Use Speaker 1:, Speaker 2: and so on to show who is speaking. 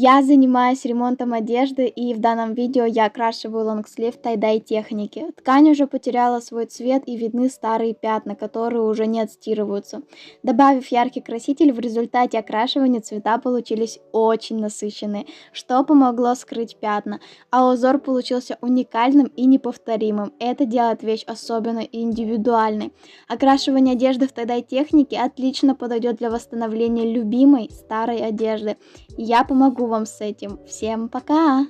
Speaker 1: Я занимаюсь ремонтом одежды, и в данном видео я окрашиваю лонгслив тай-дай техники. Ткань уже потеряла свой цвет и видны старые пятна, которые уже не отстирываются. Добавив яркий краситель, в результате окрашивания цвета получились очень насыщенные, что помогло скрыть пятна, а узор получился уникальным и неповторимым. Это делает вещь особенной и индивидуальной. Окрашивание одежды в тай-дай технике отлично подойдет для восстановления любимой старой одежды. Я помогу вам с этим. Всем пока!